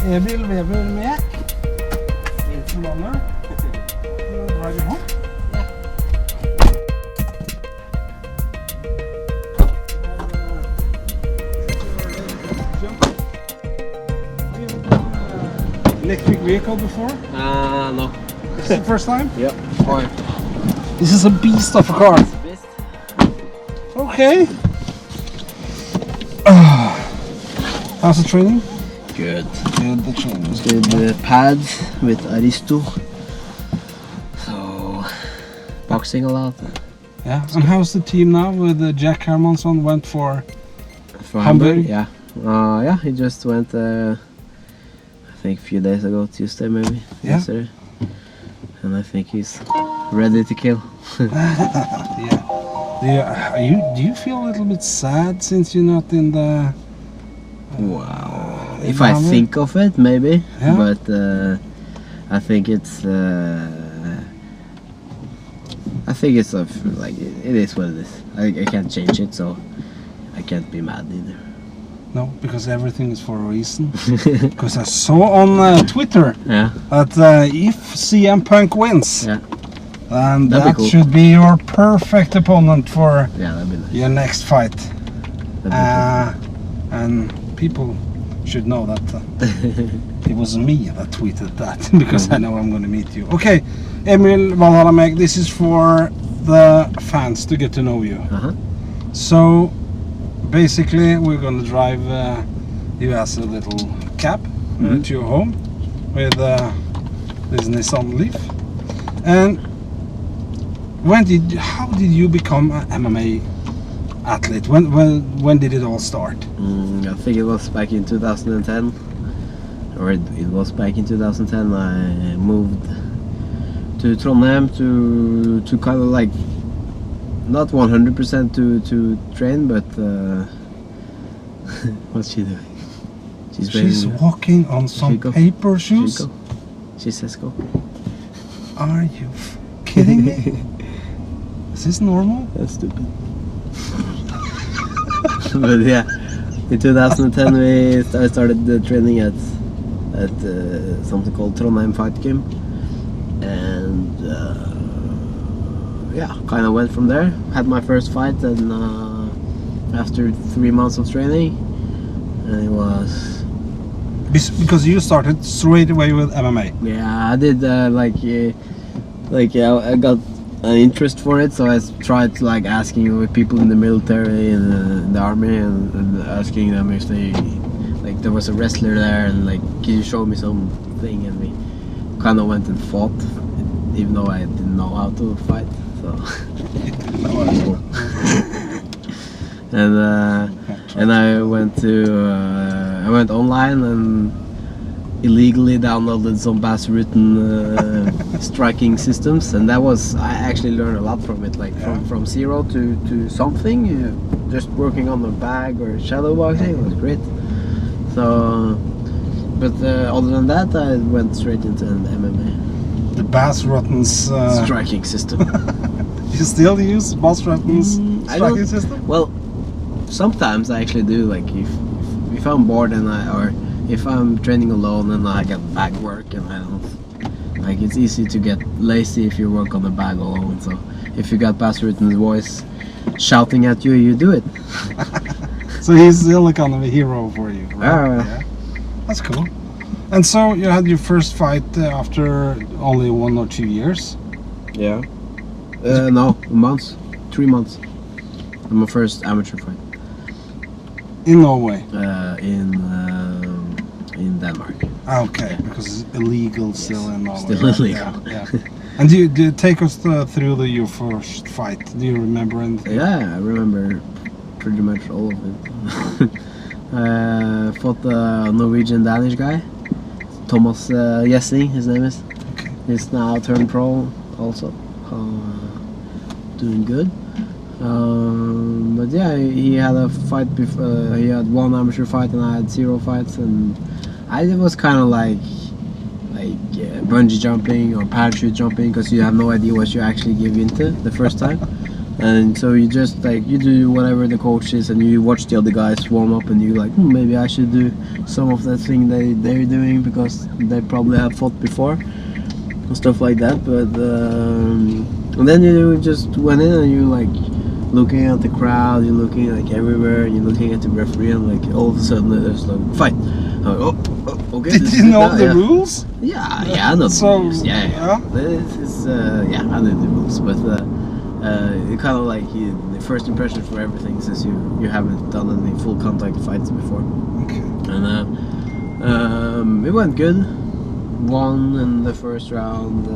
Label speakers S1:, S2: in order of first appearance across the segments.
S1: Emil Meek. Into landet. Drive home. Electric vehicle before?
S2: No.
S1: This is the first time?
S2: Yep. Fine.
S1: This is a beast of a car. Okay. How's the training?
S2: Good.
S1: Good, the training is
S2: Did the pads with Aristo. So, boxing a lot.
S1: Yeah. And how's the team now with Jack Hermansson went for
S2: Hamburg?
S1: Hamburg?
S2: Yeah. Yeah, he just went, I think a few days ago, Tuesday maybe,
S1: Yeah.
S2: yesterday. And I think he's ready to kill.
S1: Yeah. Do you feel a little bit sad since you're not in the...
S2: Wow. If I think of it, maybe.
S1: Yeah.
S2: But I think it's like it is what it is. I can't change it, so I can't be mad either.
S1: No, because everything is for a reason. Because I saw on Twitter
S2: Yeah.
S1: that if CM Punk wins,
S2: Yeah.
S1: then
S2: That'd be
S1: that
S2: cool.
S1: should be your perfect opponent for
S2: Yeah, that'd be nice.
S1: your next fight.
S2: That'd be
S1: And people should know that it was me that tweeted that because I know I'm going to meet you. Okay, Emil Valhalla Meg, this is for the fans to get to know you.
S2: Uh-huh.
S1: So basically we're going to drive you as a little cab to your home with this Nissan Leaf. And how did you become an MMA athlete? When did it all start?
S2: I think it was back in 2010, or it was back in 2010. I moved to Trondheim to kind of like not 100% to train, but what's she doing?
S1: She's walking on some
S2: Chico.
S1: paper shoes.
S2: Chico. She says go.
S1: Are you kidding me? Is this normal?
S2: That's stupid. But yeah, in 2010 I started training at something called Trondheim Fight Gym, and yeah, kind of went from there. Had my first fight, and after 3 months of training, and it was
S1: Because you started straight away with MMA.
S2: yeah, I did I got an interest for it, so I tried like asking with people in the military and in the army and asking them if they like there was a wrestler there and like can you show me something, and we kind of went and fought even though I didn't know how to fight, so and I went online and illegally downloaded some Bass-written striking systems, and that was I actually learned a lot from it, like from zero to something, just working on the bag or shadow boxing. It was great. So, but other than that, I went straight into an MMA.
S1: The Bass-Rutten's
S2: Striking system.
S1: You still use Bass-Rutten's
S2: I
S1: striking
S2: don't-
S1: system?
S2: Well, sometimes I actually do. Like if I'm bored and if I'm training alone and I get bag work and I don't like, it's easy to get lazy if you work on the bag alone. So if you got Bass-Ritten's voice shouting at you, you do it.
S1: So he's still kind of a hero for you, right?
S2: Yeah.
S1: That's cool. And so you had your first fight after only 1 or 2 years?
S2: Yeah. No, months, 3 months. My first amateur fight.
S1: In Norway?
S2: In Denmark.
S1: Okay, because it's illegal still in Norway.
S2: Still
S1: right?
S2: illegal.
S1: Yeah. And do you take us through your first fight? Do you remember anything?
S2: Yeah, I remember pretty much all of it. Fought a Norwegian-Danish guy, Thomas Jessing, his name is.
S1: Okay.
S2: He's now turned pro also, doing good. But yeah, he had a fight before. He had 1 amateur fight and I had 0 fights, and it was kind of like bungee jumping or parachute jumping, because you have no idea what you actually give into the first time. And so you just like you do whatever the coach is, and you watch the other guys warm up, and you like maybe I should do some of that thing they're doing because they probably have fought before and stuff like that. But and then you just went in and you like looking at the crowd, you're looking like everywhere, and you're looking at the referee, and like all of a sudden there's like fight. I'm like, oh, okay.
S1: Did you know the rules?
S2: Yeah, I know the rules. Yeah. This is I know the rules, but it kind of like the first impression for everything since you haven't done any full contact fights before.
S1: Okay.
S2: And it went good. Won in the first round.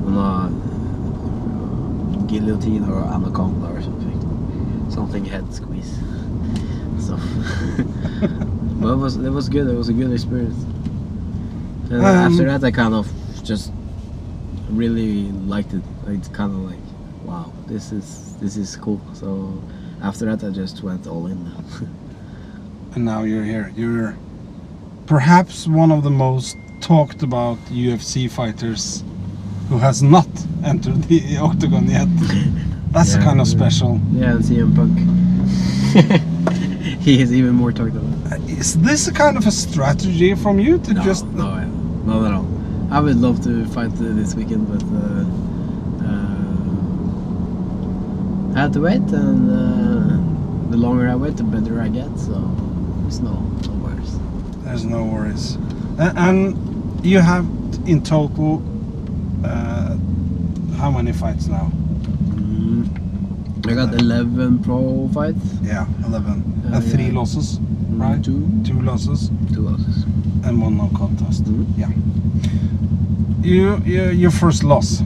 S2: On a guillotine or anaconda or something head squeeze. So, but it was good. It was a good experience. And after that, I kind of just really liked it. It's kind of like, wow, this is cool. So after that, I just went all in.
S1: And now you're here. You're perhaps one of the most talked about UFC fighters who has not entered the octagon yet. That's kind of special.
S2: Yeah, and CM Punk. He is even more talked about.
S1: Is this a kind of a strategy from you to just...
S2: No, not at all. I would love to fight this weekend, but I have to wait, and the longer I wait, the better I get, so there's no worries.
S1: There's no worries. And you have in total how many fights now?
S2: I got 11 pro fights.
S1: Yeah, 11. And 3 losses, right?
S2: 2
S1: losses.
S2: 2 losses.
S1: And 1 no contest. Yeah. Your first loss.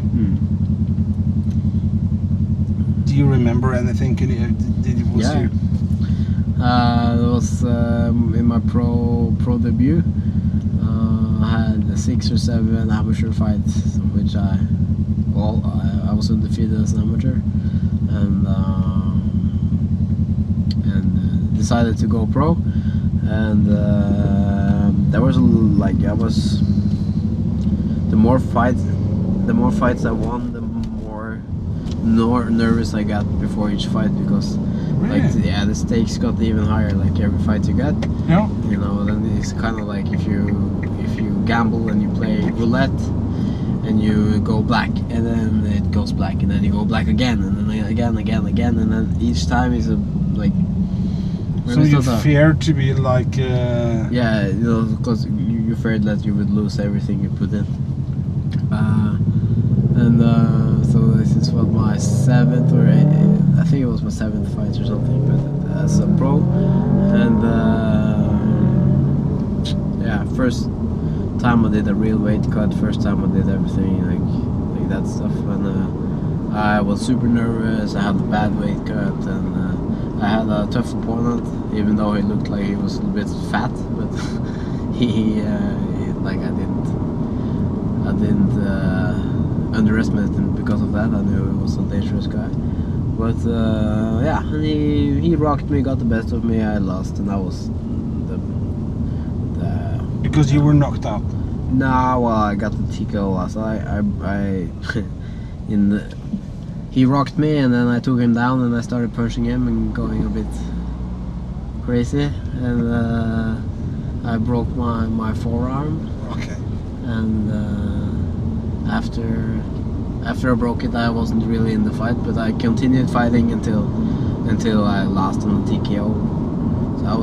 S1: Do you remember anything? It was
S2: in my pro debut. I had 6 or 7 amateur fights, which I was undefeated as an amateur, and decided to go pro. And there was like the more fights I won, the more nervous I got before each fight, because the stakes got even higher. Like every fight you get, you know, then it's kind of like if you gamble and you play roulette and you go black, and then it goes black, and then you go black again, and then again, and then each time is like.
S1: So you feared to be like...
S2: Yeah, you know, because you feared that you would lose everything you put in. So this is what my 7th or 8th, I think it was my 7th fight or something, but as a pro. And first time I did a real weight cut, first time I did everything like that stuff, and I was super nervous. I had a bad weight cut, and I had a tough opponent, even though he looked like he was a little bit fat, but I didn't underestimate him because of that. I knew he was a dangerous guy. But and he rocked me, got the best of me. I lost, and that was
S1: because you were knocked out.
S2: Nah, well, I got the TKO loss. He rocked me, and then I took him down, and I started punching him and going a bit crazy, and I broke my forearm.
S1: Okay.
S2: And after I broke it, I wasn't really in the fight, but I continued fighting until I lost on the TKO. So I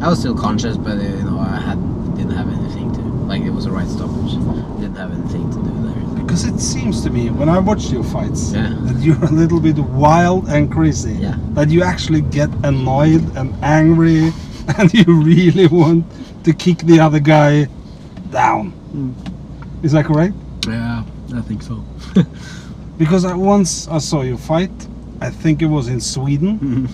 S2: was still conscious, but you know, didn't have anything to, like, it was a right stoppage. Didn't have anything to do there.
S1: Because it seems to me, when I watch your fights,
S2: that
S1: you're a little bit wild and crazy.
S2: Yeah.
S1: That you actually get annoyed and angry, and you really want to kick the other guy down. Is that correct?
S2: Yeah, I think so.
S1: Because once I saw you fight, I think it was in Sweden,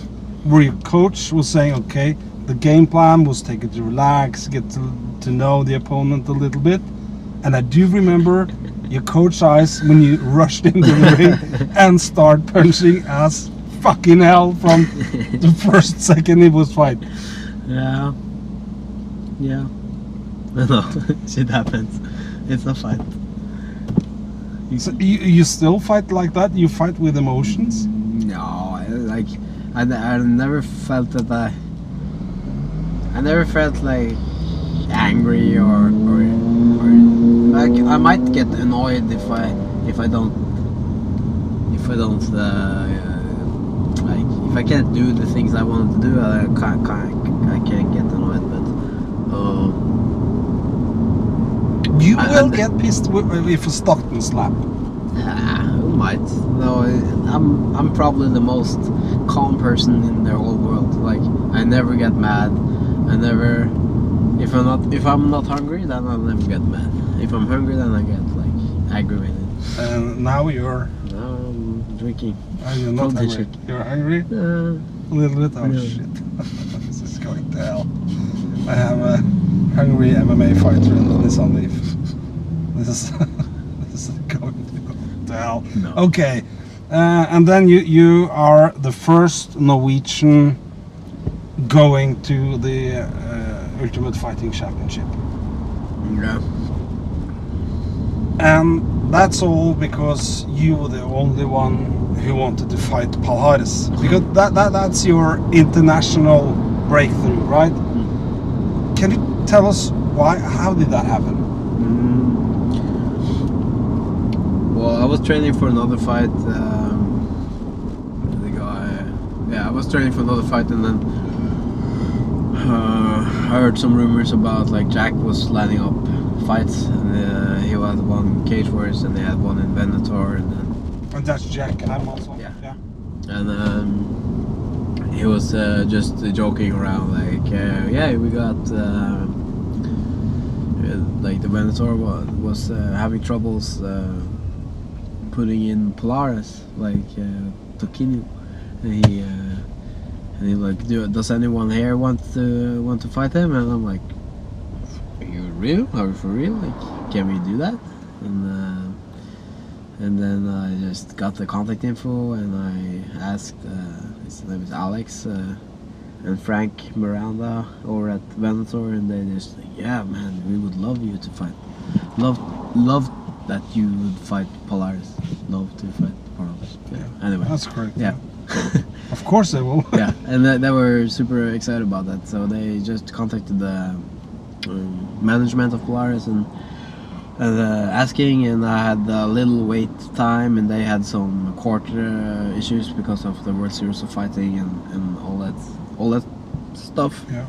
S1: where your coach was saying, okay, the game plan was take it to relax, get to know the opponent a little bit. And I do remember your coach's eyes when you rushed into the ring and start punching as fucking hell from the first second it was fight.
S2: Yeah. I know, shit happens. It's a fight.
S1: So you still fight like that? You fight with emotions?
S2: No, I never felt that I never felt like angry or like I might get annoyed if I don't like if I can't do the things I wanted to do. I can't get annoyed, but
S1: you will get pissed if a Stockton slap.
S2: I might. No, I'm probably the most calm person in the whole world. Like I never get mad. I never. If I'm not hungry, then I'll never get mad. If I'm hungry, then I get like aggravated.
S1: And now you're.
S2: Now I'm drinking.
S1: You're not hungry. You're hungry? A little bit. Oh
S2: Yeah.
S1: shit! This is going to hell. I have a hungry MMA fighter in the Nissan Leaf. This is going to hell.
S2: No.
S1: Okay, and then you are the first Norwegian going to the Ultimate Fighting Championship.
S2: Yeah.
S1: And that's all because you were the only one who wanted to fight Palhares. Because that's your international breakthrough, right? Can you tell us why? How did that happen?
S2: Well, I was training for another fight. I was training for another fight, and then I heard some rumors about like Jack was lining up fights, and he had one in Cage Wars, and they had one in Venator, and then.
S1: And that's Jack. I'm also.
S2: Yeah.
S1: Yeah.
S2: And he was just joking around, like, yeah, we got like the Venator was having troubles putting in Polaris, like Tokino, and he like, does anyone here want to fight him? And I'm like, are you real? Are you for real? Like, can we do that? And then I just got the contact info, and I asked, his name is Alex, and Frank Miranda over at Venator, and they just like, yeah, man, we would love you to fight. Love that you would fight Polaris. Love to fight Polaris. Yeah. Anyway.
S1: That's correct.
S2: Yeah.
S1: Of course they will.
S2: Yeah, and they were super excited about that. So they just contacted the management of Polaris and asking, and I had a little wait time, and they had some court issues because of the World Series of Fighting and all that stuff.
S1: Yeah.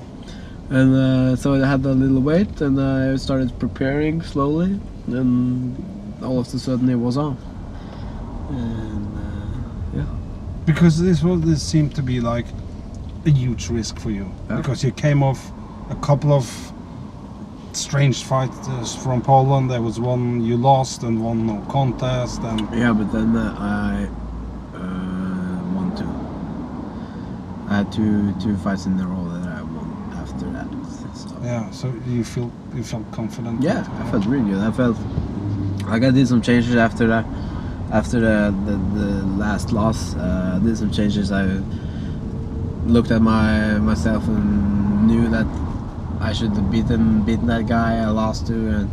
S2: And so I had a little wait, and I started preparing slowly, and all of a sudden it was on. And yeah.
S1: Because this seemed to be like a huge risk for you.
S2: Yeah.
S1: Because you came off a couple of strange fights from Poland. There was one you lost and one no contest, and
S2: Yeah, but then I won two. I had two fights in a row that I won after that. So.
S1: yeah. So you felt confident.
S2: Yeah, I felt really good. I felt like I did some changes after that. After the last loss, I did some changes. I looked at myself and knew that I should have beaten that guy I lost to, and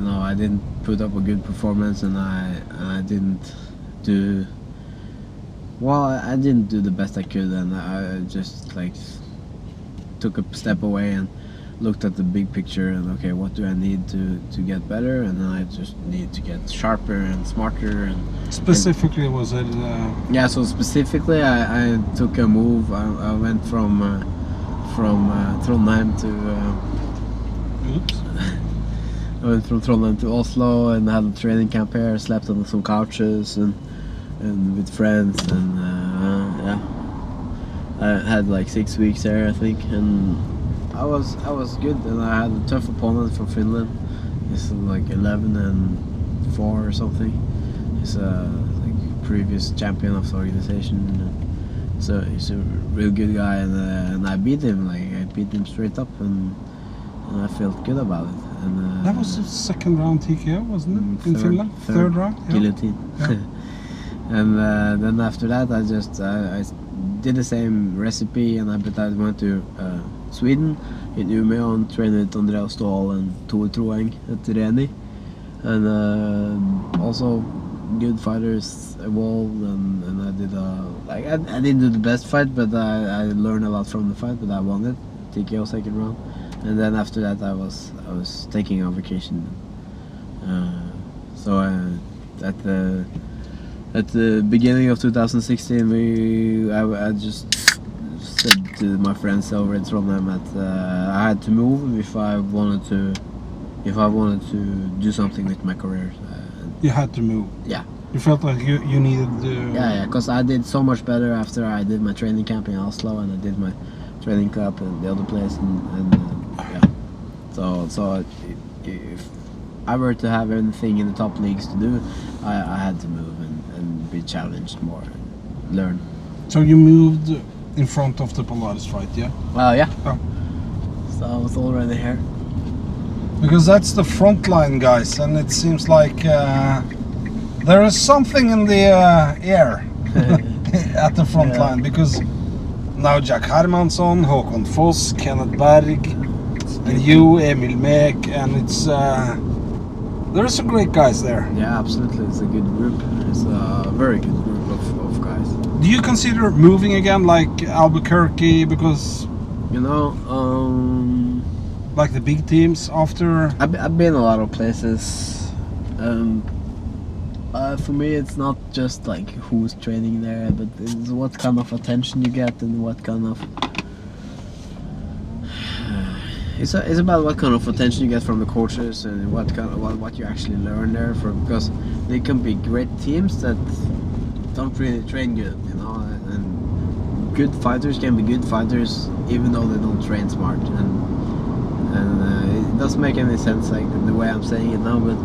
S2: I didn't put up a good performance, and I didn't do well. I didn't do the best I could, and I just like took a step away and looked at the big picture, and okay, what do I need to get better? And then I just need to get sharper and smarter. And
S1: Specifically, was it?
S2: yeah, so specifically, I took a move. I went from Trondheim to.
S1: Oops.
S2: I went from Trondheim to Oslo and had a training camp here. Slept on some couches and with friends, and yeah, I had like 6 weeks there, I think, and I was good. And I had a tough opponent from Finland. He's like 11-4 or something. He's a like previous champion of the organization. So he's a real good guy, and I beat him. Like I beat him straight up, and I felt good about it. And
S1: That was the second round TKO, wasn't it? In Finland, third round. Yeah.
S2: Guillotine.
S1: Yeah.
S2: And then after that, I just I did the same recipe, and I went to Sweden in Umeå and trained with Andreas Ståhl and Tore Troeng at Reni. and also good fighters evolved, and I did like I didn't do the best fight, but I learned a lot from the fight, but I won it, TKO second round, and then after that I was taking a vacation. So at the beginning of 2016, I just said to my friends over in Trondheim that I had to move if I wanted to do something with my career.
S1: You had to move.
S2: Yeah.
S1: You felt like you needed to...
S2: Yeah, because I did so much better after I did my training camp in Oslo, and I did my training camp in the other place, and yeah. So if I were to have anything in the top leagues to do, I had to move and be challenged more, and learn.
S1: So you moved in front of the Polaris fight, yeah?
S2: Well, yeah.
S1: Oh.
S2: So I was already here.
S1: Because that's the front line, guys, and it seems like there is something in the air at the front
S2: Yeah.
S1: line, because now Jack Hermansson, Håkon Foss, Kenneth Berg, and you, Emil Meek, and it's there's some great guys there.
S2: Yeah, absolutely. It's a good group. It's a very good group of guys.
S1: Do you consider moving again, like Albuquerque, because
S2: You know,
S1: like the big teams after?
S2: I've been a lot of places. For me, it's not just like who's training there, but it's what kind of attention you get and what kind of. It's about what kind of attention you get from the coaches and what you actually learn there. Because they can be great teams that don't really train good, you know, and good fighters can be good fighters even though they don't train smart, and it doesn't make any sense like the way I'm saying it now, but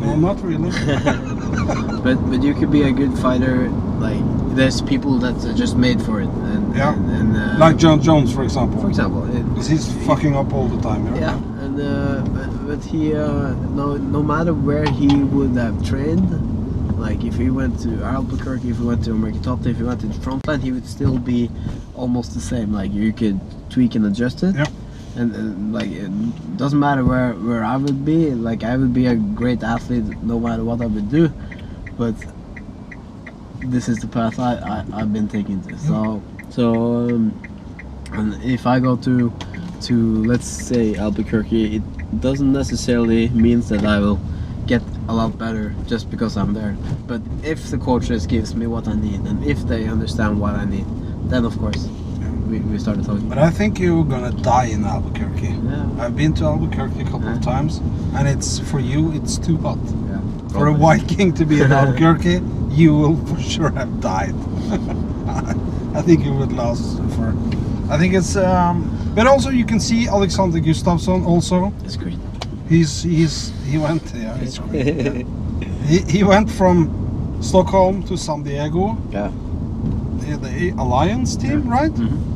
S1: No, not really.
S2: but you could be a good fighter. Like there's people that are just made for it, and
S1: Yeah.
S2: and
S1: Like John Jones, for example.
S2: for example,
S1: Because he's fucking up all the time.
S2: yeah, and but he no matter where he would have trained, like if he went to Albuquerque, if he went to American Top Team, if he went to the frontline, he would still be almost the same. Like you could tweak and adjust it.
S1: Yeah.
S2: And like it doesn't matter where I would be. Like I would be a great athlete no matter what I would do, but this is the path I've been taking to. And if I go to let's say Albuquerque, it doesn't necessarily means that I will get a lot better just because I'm there. But if the coaches gives me what I need, and if they understand what I need, then of course we started talking.
S1: But I think you're gonna die in Albuquerque.
S2: Yeah.
S1: I've been to Albuquerque a couple of times, and it's for you, it's too hot.
S2: Yeah.
S1: For a Viking to be in Albuquerque, you will for sure have died. I think you would last for. I think it's. But also you can see Alexander Gustafsson. Also,
S2: It's great.
S1: he went. Yeah, it's great. Yeah. He went from Stockholm to San Diego.
S2: Yeah.
S1: The Alliance team, right?
S2: Mm-hmm.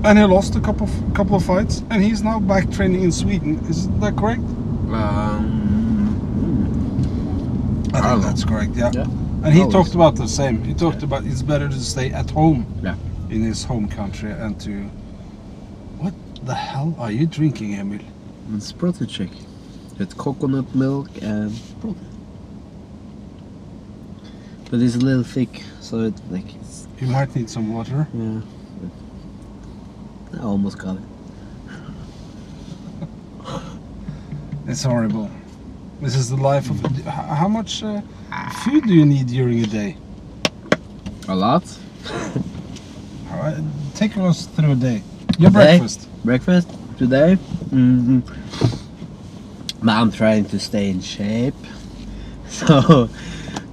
S1: And he lost a couple of fights, and he's now back training in Sweden. Is that correct? I think that's correct. Yeah.
S2: Yeah.
S1: And he
S2: Always.
S1: talked about the same. He talked about it's better to stay at home
S2: Yeah.
S1: in his home country and to. What the hell are you drinking, Emil?
S2: It's protein shake. It's coconut milk and protein. But it's a little thick, so it's
S1: You might need some water.
S2: yeah. I almost got it.
S1: It's horrible. This is the life of. How much food do you need during a day?
S2: A lot.
S1: All right, take us through a day. Your
S2: Day?
S1: breakfast.
S2: Breakfast today. But I'm trying to stay in shape. So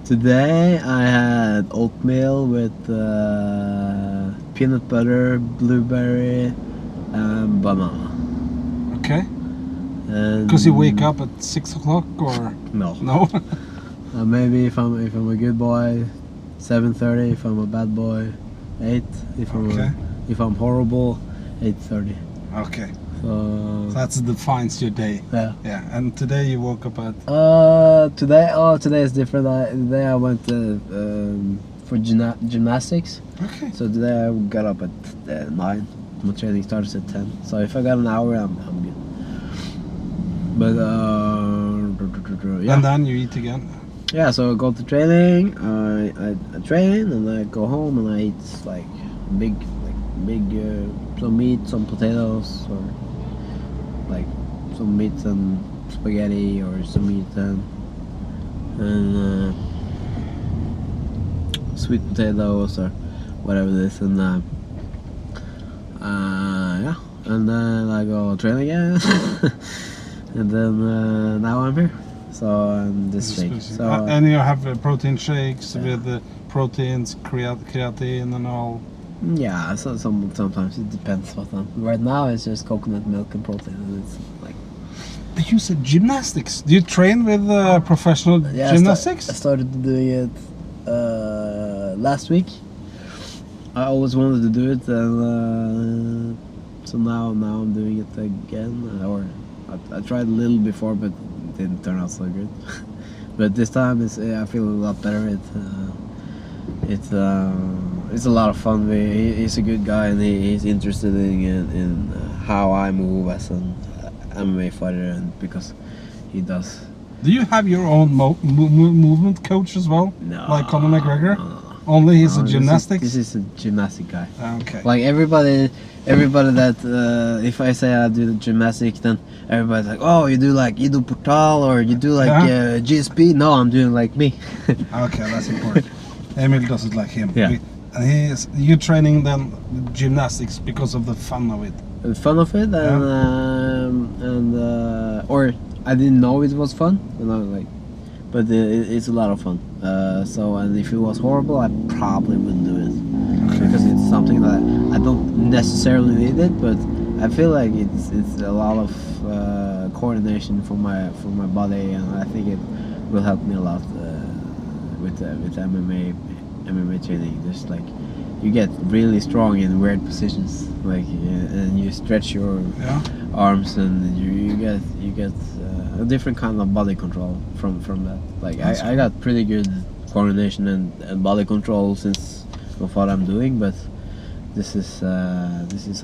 S2: today I had oatmeal with peanut butter, blueberry, and banana.
S1: Okay.
S2: And
S1: Because you wake up at 6 o'clock, or
S2: No.
S1: no?
S2: Maybe if I'm a good boy, 7:30. If I'm a bad boy, 8.
S1: Okay.
S2: If I'm horrible, 8:30.
S1: Okay.
S2: So
S1: That defines your day.
S2: yeah.
S1: Yeah. And today you woke up at.
S2: Today is different. Today I went for gymnastics.
S1: Okay.
S2: So today I got up at 9. My training starts at 10. So if I got an hour, I'm good. But true. Yeah.
S1: And then you eat again.
S2: Yeah, so I go to training, I train, and I go home and I eat like big some meat, some potatoes, or like some meat and spaghetti, or some meat and sweet potatoes or whatever it is, and yeah, and then I go train again, and then now I'm here. So this shake. So
S1: and you have protein shakes
S2: Yeah.
S1: with the proteins, creatine, and all.
S2: yeah, so sometimes it depends what I'm. Right now it's just coconut milk and protein, and it's like
S1: But you said gymnastics. Do you train with professional
S2: yeah.
S1: gymnastics?
S2: I started doing it last week. I always wanted to do it, and so now I'm doing it again. Or I tried a little before, but it didn't turn out so good. But this time I feel a lot better. It's a lot of fun. He's a good guy, and he's interested in how I move as an MMA fighter, and because he does.
S1: Do you have your own movement coach as well?
S2: No,
S1: Like Conor McGregor?
S2: no.
S1: Only he's
S2: No,
S1: a gymnastics?
S2: This is a gymnastic guy.
S1: Okay.
S2: Like everybody that if I say I do the gymnastics, then everybody's like, oh, you do portal, or you do like
S1: Yeah.
S2: GSP. No, I'm doing like me.
S1: Okay, that's important. Emil does it like him.
S2: Yeah.
S1: And you're training then gymnastics because of the fun of it.
S2: The fun of it, and or I didn't know it was fun, and I was like, but it's a lot of fun. So, and if it was horrible, I probably wouldn't do it, because it's something that I don't necessarily need it, but I feel like it's a lot of coordination for my body, and I think it will help me a lot with MMA training. Just like you get really strong in weird positions, like and you stretch your
S1: Yeah.
S2: arms, and you get a different kind of body control from that. Like
S1: That's
S2: I got pretty good coordination and body control since of what I'm doing, but this is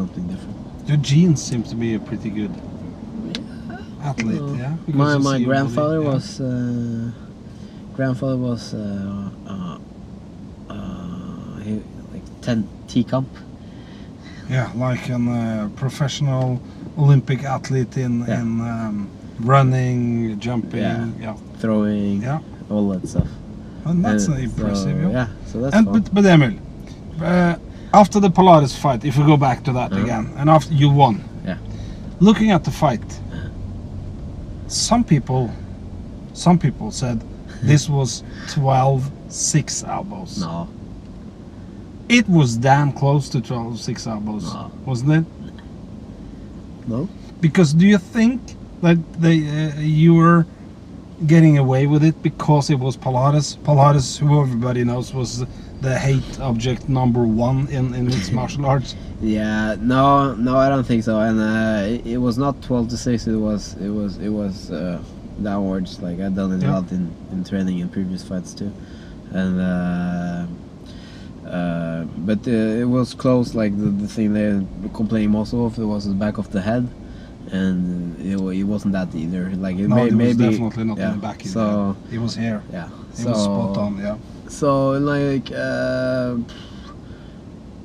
S2: something different.
S1: Your genes seem to be a pretty good athlete, yeah? Because you
S2: My
S1: see your
S2: grandfather
S1: body, yeah.
S2: was he like 10 T-comp.
S1: Yeah, like a professional Olympic athlete in running, jumping, yeah.
S2: Throwing,
S1: Yeah.
S2: all that stuff.
S1: And that's
S2: And
S1: impressive,
S2: so,
S1: yeah.
S2: So that's
S1: And
S2: fun.
S1: but Emil, after the Polaris fight, if we go back to that again, and after you won,
S2: Yeah.
S1: looking at the fight, some people said this was 12 6 elbows.
S2: No,
S1: It was damn close to 12 6 elbows,
S2: No.
S1: wasn't it?
S2: no.
S1: Because do you think that you were getting away with it because it was Polaris? Polaris, who everybody knows, was the hate object #1 in its martial arts.
S2: Yeah, no, I don't think so. And it was not 12 to 6. It was downwards. Like I've done it a
S1: Yeah.
S2: lot in training in previous fights too, and but it was close. Like the thing they complaining most of it was the back of the head, and it wasn't that either. Like it
S1: No, it was
S2: maybe
S1: definitely not
S2: yeah.
S1: in the back.
S2: So
S1: It was here.
S2: yeah,
S1: It was spot on. Yeah.
S2: So like,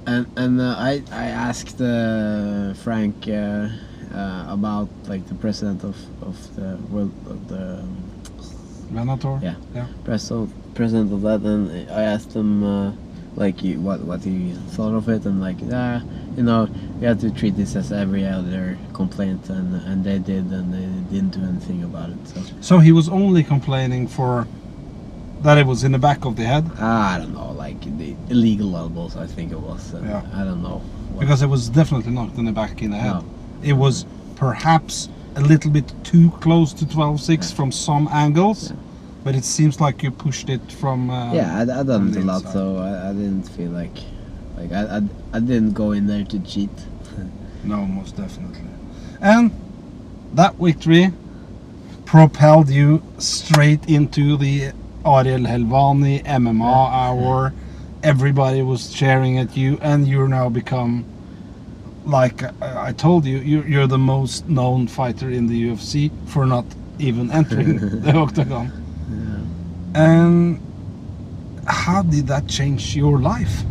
S2: and I asked Frank about like the president of the world of the
S1: Venator.
S2: Yeah.
S1: Yeah.
S2: president of that, and I asked him like what he thought of it, and like you know, you have to treat this as every other complaint, and they did, and they didn't do anything about it.
S1: So he was only complaining for that it was in the back of the head,
S2: I don't know, like the illegal elbows, I think it was.
S1: Yeah.
S2: I don't know.
S1: because it was definitely not in the back in the head.
S2: No.
S1: It was perhaps a little bit too close to 12 6
S2: Yeah.
S1: from some angles,
S2: Yeah.
S1: but it seems like you pushed it from.
S2: Yeah, I done
S1: from
S2: it
S1: the
S2: a lot,
S1: inside.
S2: so I didn't feel like I didn't go in there to cheat.
S1: No, most definitely. And that victory propelled you straight into the Ariel Helvani MMA hour. Everybody was cheering at you, and you're now become, like I told you, you're the most known fighter in the UFC for not even entering the octagon.
S2: Yeah.
S1: And how did that change your life?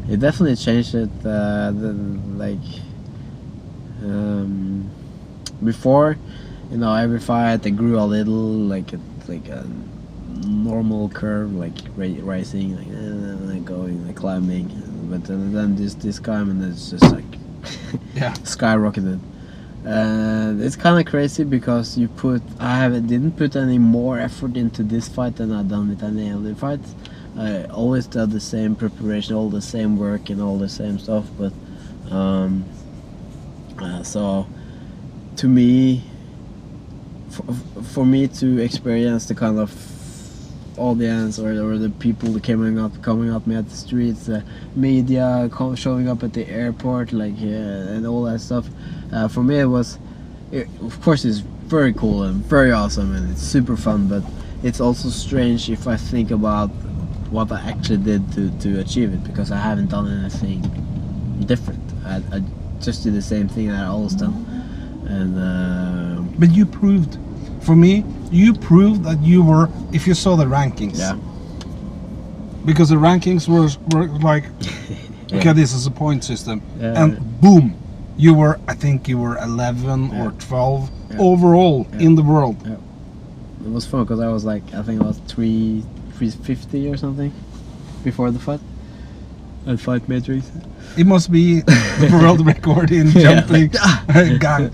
S2: It definitely changed it. Before, you know, every fight I grew a little, like a normal curve, like rising, like going, like climbing. But then this time, and it's just like
S1: Yeah.
S2: skyrocketed. And it's kind of crazy because didn't put any more effort into this fight than I've done with any other fights. I always did the same preparation, all the same work and all the same stuff, but so to me, for me to experience the kind of audience or the people coming up me at the streets, media showing up at the airport, like and all that stuff, for me of course it's very cool and very awesome and it's super fun, but it's also strange if I think about what I actually did to achieve it, because I haven't done anything different. I just did the same thing that I always done. And
S1: but you proved, for me, you proved that you were, if you saw the rankings.
S2: Yeah.
S1: Because the rankings were like,
S2: Yeah.
S1: okay, this is a point system.
S2: Yeah.
S1: And boom, I think you were 11 or 12 overall in the world.
S2: Yeah. It was fun because I was like, I think I was 350 or something before the fight. At Fight Matrix.
S1: It must be the world record in jumping. Gang.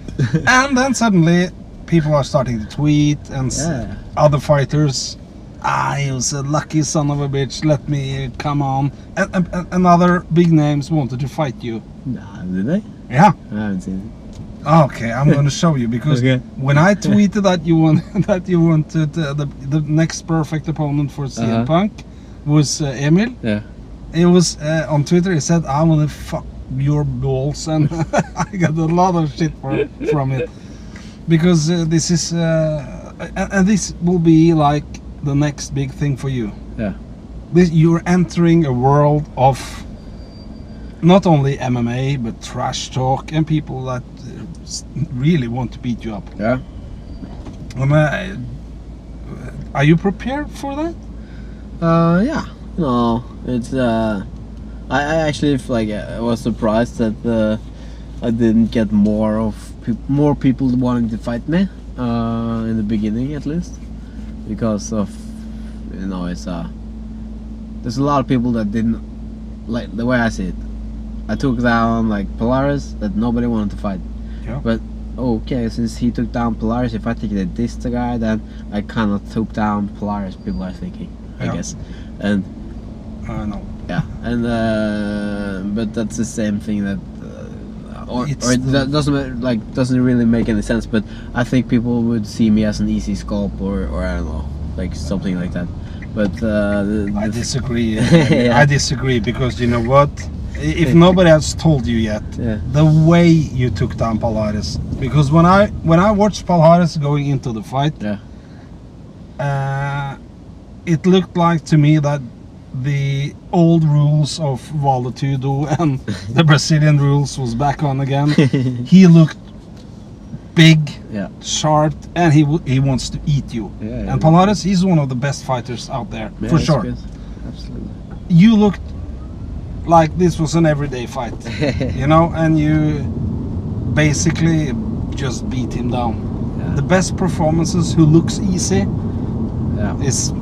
S1: And then suddenly people are starting to tweet and other fighters, he was a lucky son of a bitch, let me come on. And other big names wanted to fight you.
S2: Nah, did they?
S1: Yeah.
S2: I haven't seen it.
S1: Okay, I'm gonna show you, because when I tweeted that you wanted the next perfect opponent for CM Punk was Emil.
S2: Yeah.
S1: It was on Twitter. He said, "I want to fuck your balls," and I got a lot of shit from it, because this is and this will be like the next big thing for you.
S2: Yeah.
S1: You're entering a world of not only MMA but trash talk and people that really want to beat you up.
S2: Yeah.
S1: Are you prepared for that?
S2: Yeah. No, it's I actually I was surprised that I didn't get more people wanting to fight me in the beginning, at least, because of, you know, there's a lot of people that didn't like the way I see it. I took down like Polaris that nobody wanted to fight.
S1: Yeah.
S2: But okay, since he took down Polaris, if I think they dissed the guy, then I kind of took down Polaris. People are thinking, I guess, and.
S1: No.
S2: Yeah, and but that's the same thing that, that doesn't really make any sense. But I think people would see me as an easy sculpt or I don't know, like something like that. But
S1: I disagree.
S2: Yeah.
S1: I disagree, because you know what? If nobody has told you yet,
S2: Yeah.
S1: the way you took down Polaris, because when I watched Polaris going into the fight, it looked like to me that the old rules of Vale Tudo and the Brazilian rules was back on again. He looked big, sharp, and he wants to eat you. And Polaris, he's one of the best fighters out there, for sure.
S2: Good. Absolutely.
S1: You looked like this was an everyday fight, you know, and you basically just beat him down. The best performances who looks easy is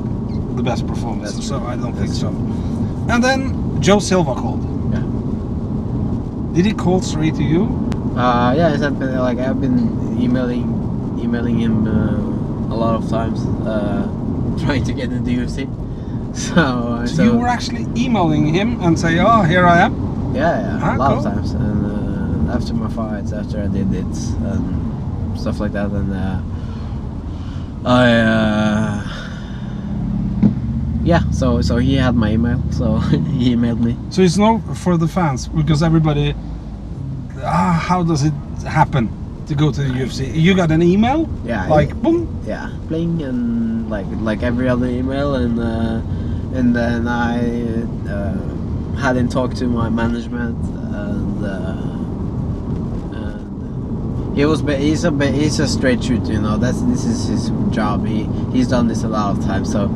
S1: the best performance, so I don't think so. And then Joe Silva called.
S2: Yeah.
S1: Did he call straight to you?
S2: Yeah, he sent me, like, I've been emailing him a lot of times, trying to get into UFC. So
S1: you were actually emailing him and say, "Oh, here I am."
S2: Yeah, a lot of times. And after my fights, after I did it, and stuff like that, and so he had my email, so he emailed me.
S1: So it's no for the fans, because everybody, how does it happen to go to the UFC? You got an email?
S2: Yeah.
S1: Like boom?
S2: Yeah, bling, and like every other email, and then I hadn't talked to my management, and He's a straight shooter, you know. This is his job. He's done this a lot of times, so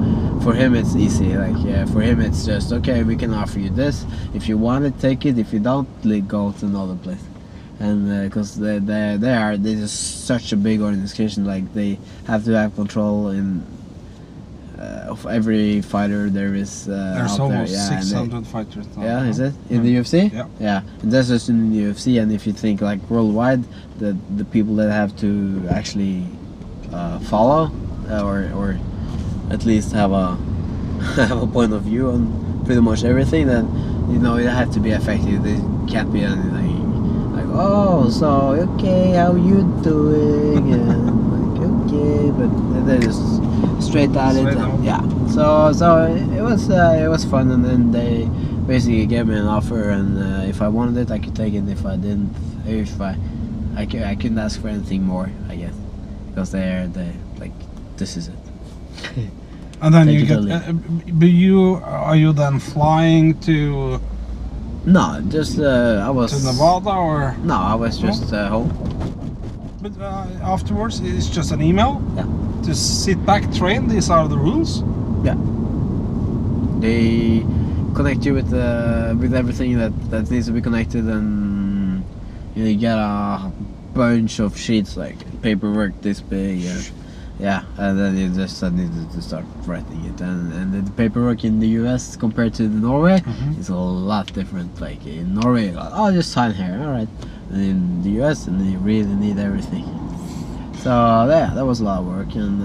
S2: for him it's easy. Like for him it's just okay. We can offer you this. If you want it, take it. If you don't, go to another place. And because they're just such a big organization, like they have to have control of every fighter there is
S1: There's
S2: out
S1: almost
S2: there.
S1: 600 fighters now.
S2: Yeah, is it in the UFC?
S1: Yeah.
S2: Yeah, and that's just in the UFC. And if you think like worldwide, the people that have to actually follow or at least have a have a point of view on pretty much everything, then you know it have to be effective. There can't be anything like, oh, so okay, how you doing? And like, okay, but they're just straight at it. And, yeah. So it was fun, and then they basically gave me an offer, and if I wanted it, I could take it. If I didn't, I couldn't ask for anything more, I guess, because they like, this is it.
S1: And then you get. But are you then flying to?
S2: No, just I was
S1: to Nevada or?
S2: No, I was just home.
S1: But afterwards, it's just an email.
S2: Yeah.
S1: Just sit back, train. These are the rules.
S2: Yeah. They connect you with everything that needs to be connected, and you get a bunch of sheets, like paperwork this big. Yeah, and then you just needed to start writing it, and the paperwork in the US compared to Norway is a lot different. Like in Norway, oh, just sign here, all right. And in the US, and you really need everything. So yeah, that was a lot of work, and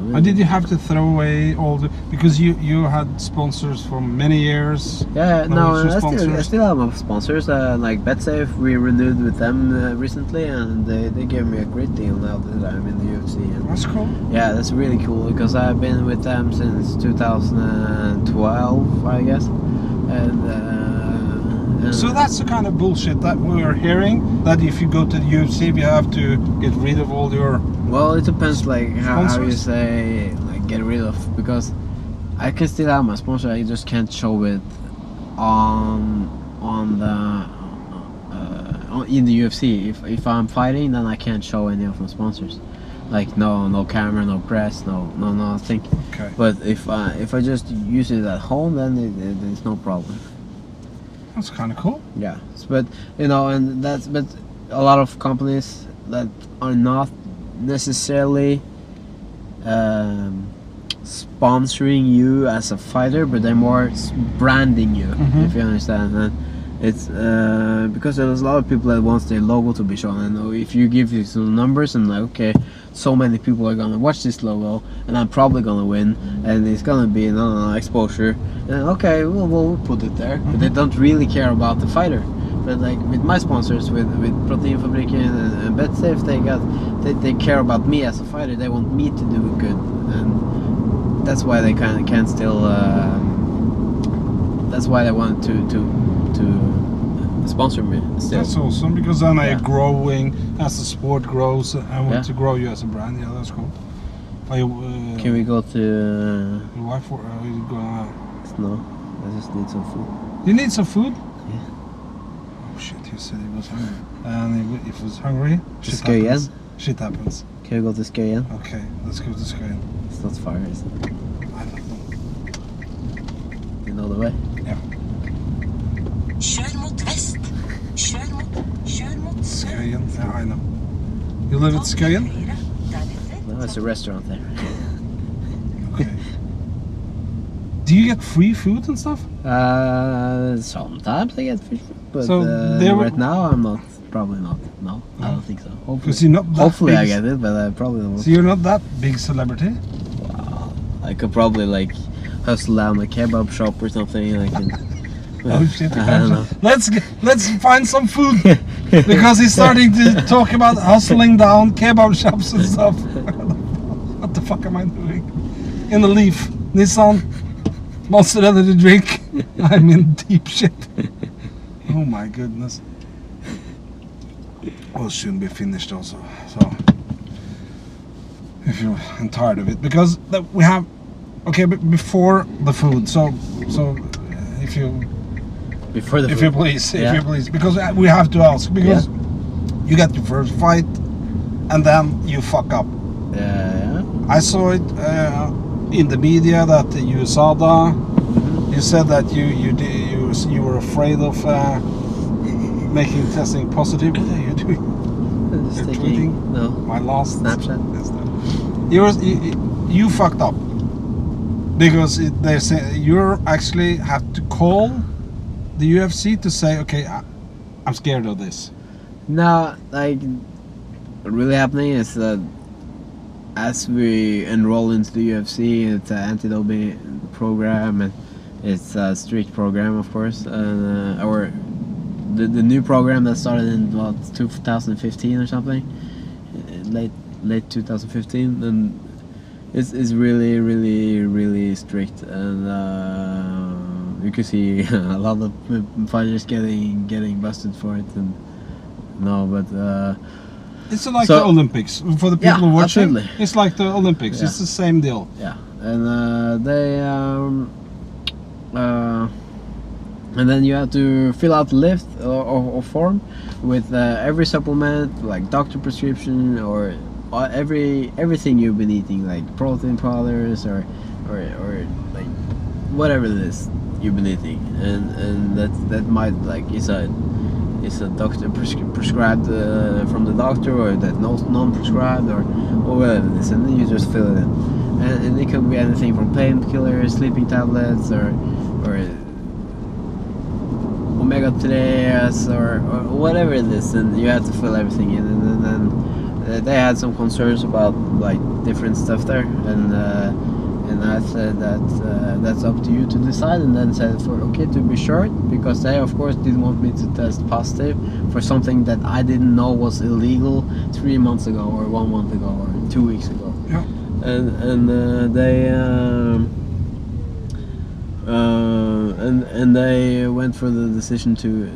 S2: really.
S1: And did you have to throw away all the, because you had sponsors for many years?
S2: Yeah, no, I still have my sponsors. Like BetSafe, we renewed with them recently, and they gave me a great deal now that I'm in the UFC. And
S1: that's cool.
S2: Yeah, that's really cool, because I've been with them since 2012, I guess, and
S1: so that's the kind of bullshit that we are hearing, that if you go to the UFC, you have to get rid of all your.
S2: Well, it depends, like how you say, like get rid of, because I can still have my sponsor. I just can't show it in the UFC. If I'm fighting, then I can't show any of my sponsors. Like no camera, no press, no nothing.
S1: Okay.
S2: But if I just use it at home, then it's no problem.
S1: That's kind of cool.
S2: Yeah, but you know, but a lot of companies that are not necessarily sponsoring you as a fighter, but they're more branding you, if you understand. And it's because there's a lot of people that wants their logo to be shown, and if you give you some numbers and like, okay, so many people are gonna watch this logo, and I'm probably gonna win, and it's gonna be exposure, and okay, we'll put it there. But they don't really care about the fighter. But like with my sponsors, with Proteinfabriken and BetSafe, they care about me as a fighter. They want me to do good, and that's why they kind of can still. That's why they want to sponsor me still.
S1: That's awesome, because then I'm growing as the sport grows. I want to grow you as a brand. Yeah, that's cool. Are you,
S2: can we go to
S1: your wife, or are you gonna?
S2: No, I just need some food.
S1: You need some food?
S2: Yeah.
S1: Oh shit, he said he was hungry. And if he was hungry, shit happens. Shit happens.
S2: Can we go to Skøyen?
S1: Okay, let's go to Skøyen.
S2: It's not far, is it?
S1: I don't know.
S2: You know the way?
S1: Yeah.
S3: Kjør mot vest. Kjør mot sør.
S1: Skøyen, yeah, I know. You live at Skøyen?
S2: No, it's a restaurant there.
S1: Okay. Do you get free food and stuff?
S2: Sometimes I get fish food, but
S1: so
S2: right now I'm not. Probably not. No, I don't think so.
S1: Hopefully
S2: I get it, but I probably won't.
S1: So you're not that big celebrity?
S2: Wow. I could probably like hustle down a kebab shop or something. Like
S1: oh shit!
S2: I don't know.
S1: Let's find some food, because he's starting to talk about hustling down kebab shops and stuff. What the fuck am I doing? In the Leaf, Nissan, Monster Energy drink. I'm in deep shit. Oh my goodness. Well, soon be finished also. So if you're tired of it, because we have, okay, but before the food. So if you.
S2: Before the
S1: if
S2: food.
S1: you please, because we have to ask, because you got your first fight and then you fuck up.
S2: Yeah.
S1: I saw it in the media that you USADA. You said that you were afraid of making testing positive. What are you doing?
S2: Just
S1: You're
S2: taking
S1: tweeting?
S2: no
S1: My last
S2: Snapchat.
S1: You fucked up because they say you actually have to call the UFC to say, okay, I'm scared of this.
S2: No, like what really happening is that as we enroll into the UFC, it's an anti-doping program, and it's a strict program, of course, and the new program that started in 2015 or something, late 2015, and it's really strict, and you can see a lot of fighters getting busted for it, and
S1: It's like
S2: So-
S1: the Olympics for the people
S2: Yeah,
S1: watching.
S2: absolutely.
S1: It's like the Olympics.
S2: Yeah.
S1: It's the same deal.
S2: yeah, and then you have to fill out the list or form with every supplement, like doctor prescription, or everything you've been eating, like protein powders or like whatever it is you've been eating, and that might like is a doctor prescribed from the doctor, or that non-prescribed, or whatever it is, and then you just fill it in, and it can be anything from painkillers, sleeping tablets, or omega-3s, or whatever it is, and you have to fill everything in, and then they had some concerns about like different stuff there, and I said that that's up to you to decide, and then said to be short, because they of course didn't want me to test positive for something that I didn't know was illegal 3 months ago, or 1 month ago, or 2 weeks ago.
S1: Yeah.
S2: And they went for the decision to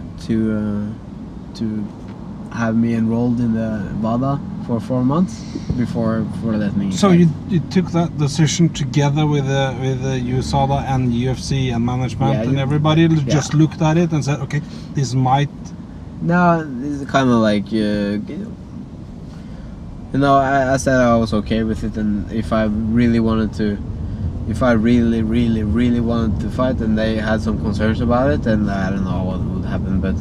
S2: have me enrolled in the WADA for 4 months before letting me.
S1: So
S2: fight.
S1: you took that decision together with the USADA and UFC and management,
S2: Yeah,
S1: and
S2: you-
S1: everybody just looked at it and said, okay, this might.
S2: No, it's kind of like I said I was okay with it, and if I really wanted to, if I really wanted to fight, and they had some concerns about it, and I don't know what would happen, but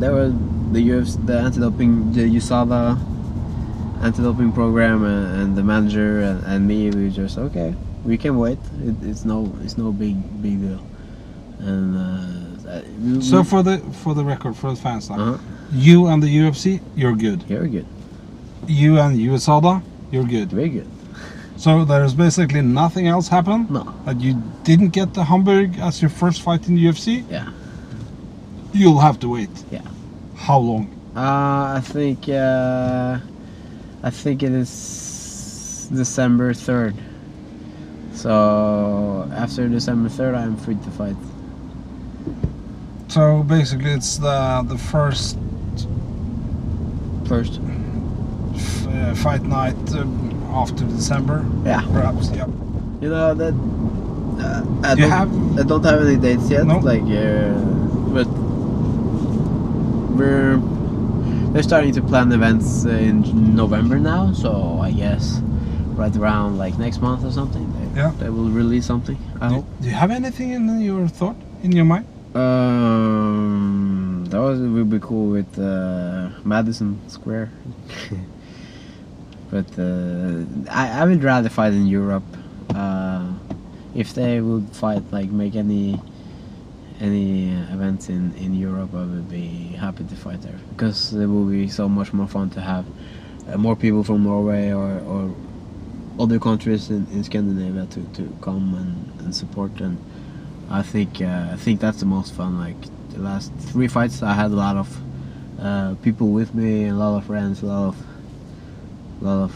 S2: there were the UFC, the anti-doping, the USADA anti-doping program, and the manager and me, we just okay, we can wait. It's no big deal, and.
S1: So for the record, for the fans, like,
S2: Uh-huh.
S1: you and the UFC, you're good.
S2: Very good,
S1: You and USADA, you're good.
S2: very good.
S1: So there's basically nothing else happened.
S2: No,
S1: That you didn't get the Hamburg as your first fight in the UFC.
S2: yeah.
S1: You'll have to wait.
S2: Yeah.
S1: How long?
S2: I think it is December 3rd. So after December 3rd, I'm free to fight.
S1: So basically, it's the first fight night after December.
S2: Yeah.
S1: Perhaps. Yeah.
S2: You know that
S1: You
S2: I don't have any dates yet.
S1: No?
S2: Like, but they're starting to plan events in November now. So I guess right around like next month or something, they will release something. I hope.
S1: Do you have anything in your thought, in your mind?
S2: That would be cool with Madison Square. But I would rather fight in Europe. If they would fight, like make any events in Europe, I would be happy to fight there, because it will be so much more fun to have more people from Norway or other countries in Scandinavia to come and support. And I think that's the most fun. Like the last 3 fights, I had a lot of people with me, a lot of friends, a lot of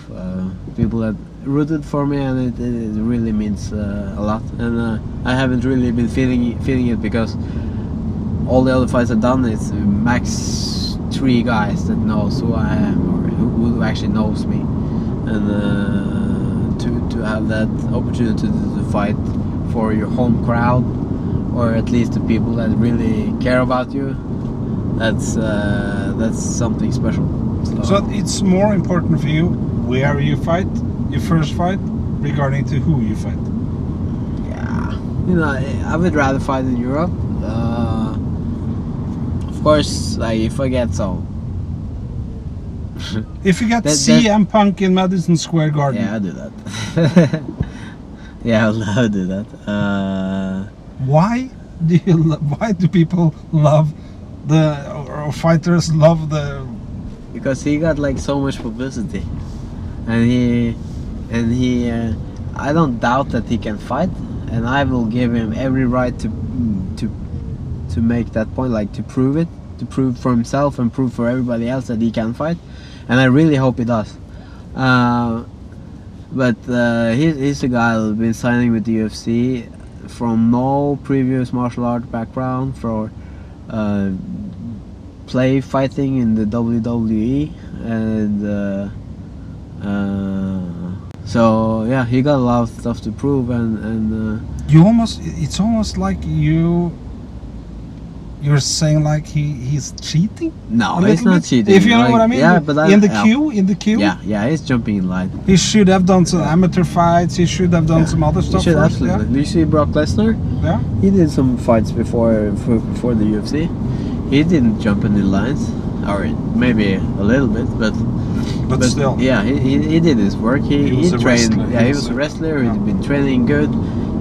S2: people that rooted for me, and it really means a lot. And I haven't really been feeling it, because all the other fights I've done, it's max 3 guys that knows who I am, or who actually knows me, and to have that opportunity to fight for your home crowd, or at least the people that really care about you, that's something special.
S1: So it's more important for you where you fight, your first fight, regarding to who you fight.
S2: Yeah, you know, I would rather fight in Europe. Of course, like if I get some.
S1: If you get
S2: That-
S1: CM Punk in Madison Square Garden,
S2: Yeah, I'll do that. Yeah, I'll do that.
S1: why do people love or fighters love the?
S2: Because he got like so much publicity, and he, I don't doubt that he can fight, and I will give him every right to make that point, like to prove for himself and prove for everybody else that he can fight, and I really hope he does. But he's a guy who's been signing with the UFC from no previous martial art background, for play fighting in the WWE, and so yeah, he got a lot of stuff to prove, and
S1: It's almost like you're saying like he's cheating.
S2: no,
S1: A
S2: he's
S1: little
S2: not
S1: bit?
S2: cheating.
S1: If you know
S2: like,
S1: what I mean.
S2: Yeah, but
S1: in the queue.
S2: Yeah, he's jumping in line.
S1: He should have done some amateur fights. He should have done some other
S2: He
S1: stuff
S2: should
S1: first.
S2: absolutely. Do you see Brock Lesnar?
S1: Yeah.
S2: He did some fights before the UFC. He didn't jump in the lines, or maybe a little bit, but
S1: still.
S2: yeah, he did his work. He
S1: was a
S2: trained.
S1: wrestler.
S2: Yeah, he was a wrestler. He'd been training good.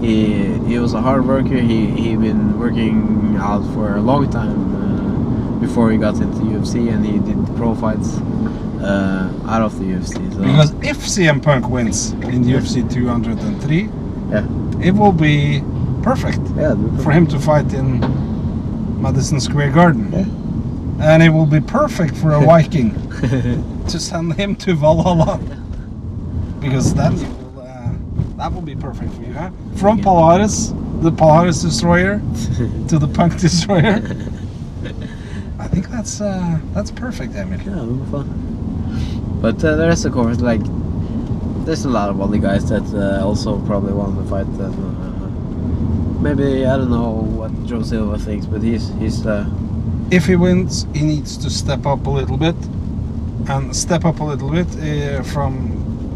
S2: He was a hard worker. He'd been working out for a long time before he got into UFC, and he did pro fights out of the UFC. So.
S1: Because if CM Punk wins in UFC 203,
S2: Yeah.
S1: it will be perfect
S2: Yeah,
S1: for him to fight in Madison Square Garden.
S2: Yeah.
S1: And it will be perfect for a Viking to send him to Valhalla. Because that will be perfect for you, huh? From Polaris, the Polaris Destroyer, to the Punk Destroyer. I think that's perfect, Emil.
S2: Yeah, it'll be fun. But the rest, of course, like there's a lot of other guys that also probably want to fight. Maybe I don't know what Joe Silva thinks, but he's
S1: If he wins, he needs to step up a little bit, and step up a little bit from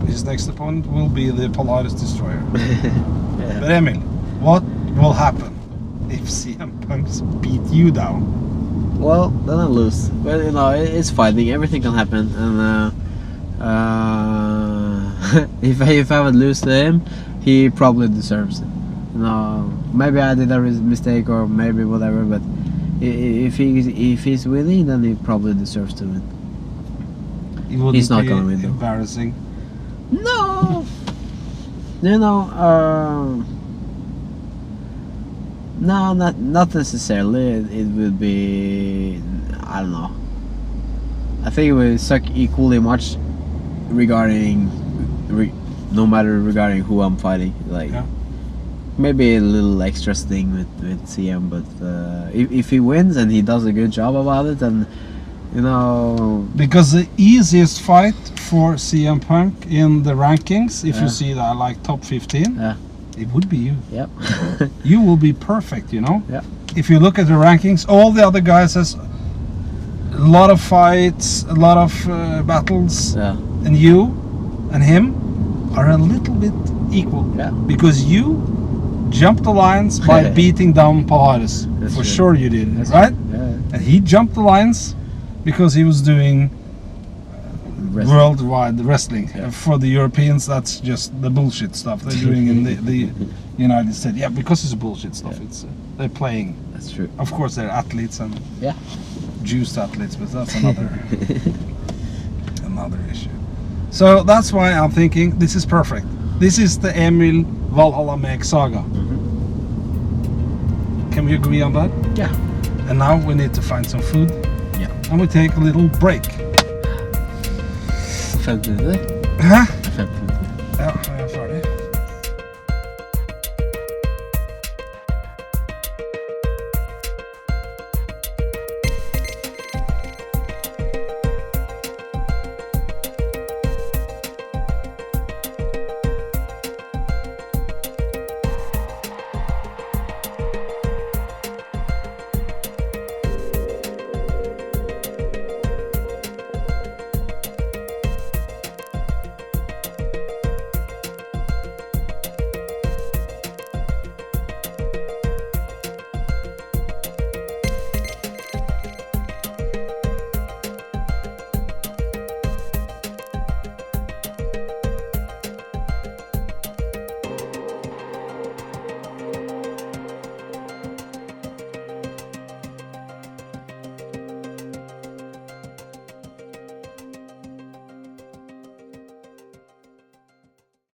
S1: his next opponent will be the Polaris Destroyer.
S2: yeah.
S1: But Emil, what will happen if CM Punk beat you down?
S2: Well, then I lose. But you know, it's fighting. Everything can happen, and if I would lose to him, he probably deserves it. You know, maybe I did a mistake or maybe whatever, but if he's winning, then he probably deserves to win. He's not gonna win, though.
S1: Embarrassing.
S2: No, you know, no, not necessarily. It would be, I don't know. I think it would suck equally much no matter regarding who I'm fighting. Like
S1: Yeah.
S2: maybe a little extra sting with CM, but if he wins and he does a good job about it, then you know.
S1: Because the easiest fight for CM Punk in the rankings, if
S2: Yeah.
S1: you see that like top 15,
S2: Yeah.
S1: it would be you.
S2: Yep.
S1: You will be perfect, you know?
S2: Yeah.
S1: If you look at the rankings, all the other guys has a lot of fights, a lot of battles,
S2: Yeah.
S1: and you and him are a little bit equal.
S2: Yeah.
S1: Because you jumped the lines by beating down Polaris.
S2: That's
S1: For
S2: true.
S1: sure you did,
S2: That's
S1: right?
S2: Yeah.
S1: And he jumped the lines because he was doing
S2: Wrestling.
S1: worldwide wrestling.
S2: Yeah.
S1: For the Europeans, that's just the bullshit stuff they're doing in the United States. Yeah, because it's bullshit stuff.
S2: Yeah.
S1: It's they're playing.
S2: That's true.
S1: Of course, they're athletes and
S2: Yeah.
S1: juiced athletes, but that's another another issue. So that's why I'm thinking this is perfect. This is the Emil Valhalla Meek saga. Can we agree on that?
S2: Yeah.
S1: And now we need to find some food.
S2: Yeah.
S1: And we take a little break.
S2: 5 minutter.
S1: Huh?